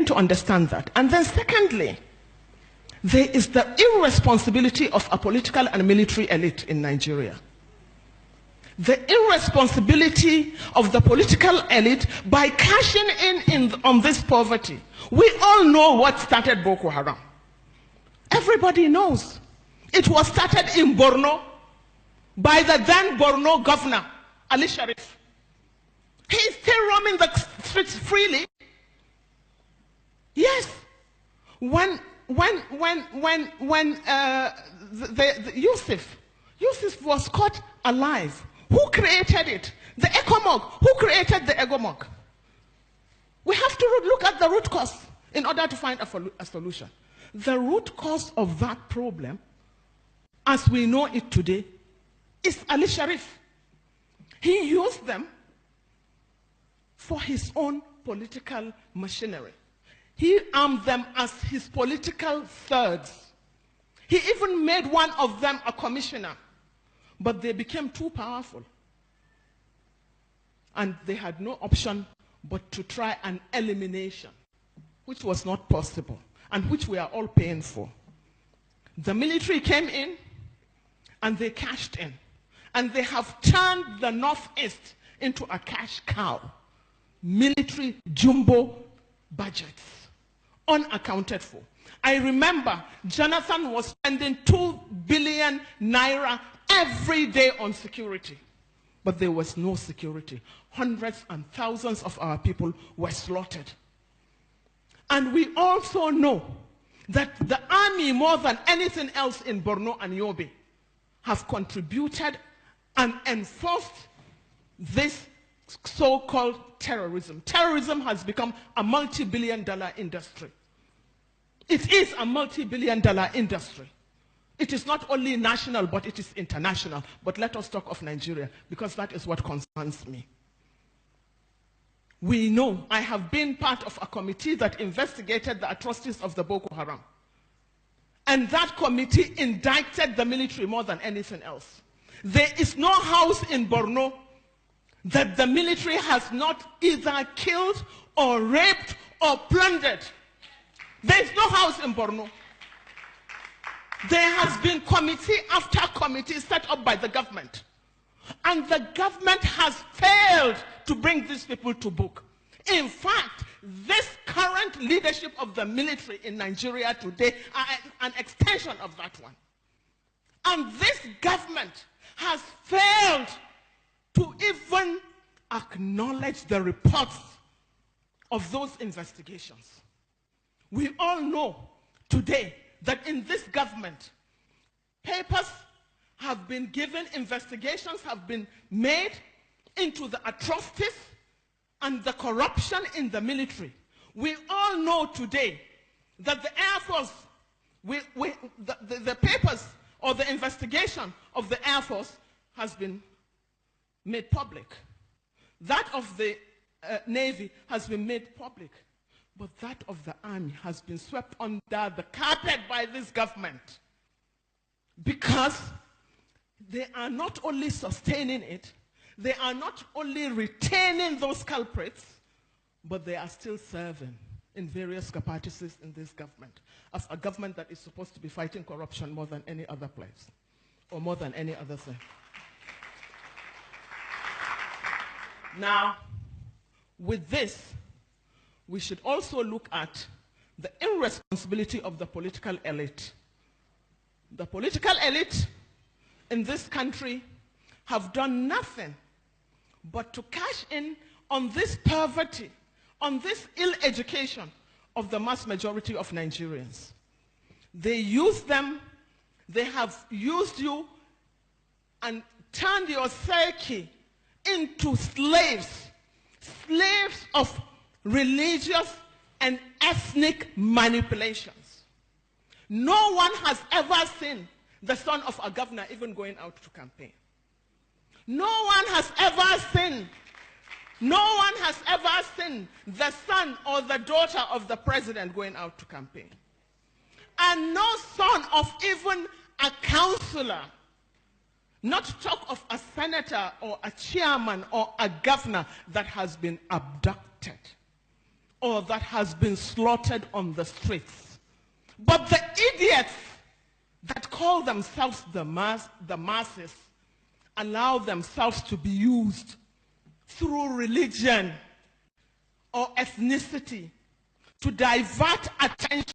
to understand that. And then secondly, there is the irresponsibility of a political and military elite in Nigeria. The irresponsibility of the political elite by cashing in on this poverty. We all know what started Boko Haram. Everybody knows. It was started in Borno by the then Borno governor, Ali Sharif. He is still roaming the streets freely. Yes. When Yusuf was caught alive, who created it? The ECOMOG. Who created the ECOMOG? We have to look at the root cause in order to find a solution. The root cause of that problem, as we know it today, is Ali Sharif. He used them for his own political machinery. He armed them as his political thirds. He even made one of them a commissioner. But they became too powerful. And they had no option but to try an elimination, which was not possible, and which we are all paying for. The military came in, and they cashed in. And they have turned the Northeast into a cash cow. Military jumbo budgets, unaccounted for. I remember Jonathan was spending 2 billion naira every day on security. But there was no security. Hundreds and thousands of our people were slaughtered. And we also know that the army, more than anything else in Borno and Yobe, have contributed and enforced this so-called terrorism. Terrorism has become a multi-billion-dollar industry. It is a multi-billion-dollar industry. It is not only national, but it is international. But let us talk of Nigeria, because that is what concerns me. We know, I have been part of a committee that investigated the atrocities of the Boko Haram. And that committee indicted the military more than anything else. There is no house in Borno that the military has not either killed or raped or plundered. There is no house in Borno. There has been committee after committee set up by the government. And the government has failed to bring these people to book. In fact, this current leadership of the military in Nigeria today are an extension of that one. And this government has failed to even acknowledge the reports of those investigations. We all know today that in this government, papers have been given, investigations have been made into the atrocities and the corruption in the military. We all know today that the Air Force, the papers or the investigation of the Air Force has been made public. That of the Navy has been made public. But that of the army has been swept under the carpet by this government, because they are not only sustaining it, they are not only retaining those culprits, but they are still serving in various capacities in this government, as a government that is supposed to be fighting corruption more than any other place, or more than any other thing. Now, with this, we should also look at the irresponsibility of the political elite. The political elite in this country have done nothing but to cash in on this poverty, on this ill education of the mass majority of Nigerians. They use them, they have used you and turned your psyche into slaves, slaves of religious and ethnic manipulations. No one has ever seen the son of a governor even going out to campaign. No one has ever seen the son or the daughter of the president going out to campaign. And no son of even a councillor, not to talk of a senator or a chairman or a governor, that has been abducted or that has been slaughtered on the streets. But the idiots that call themselves the masses allow themselves to be used through religion or ethnicity to divert attention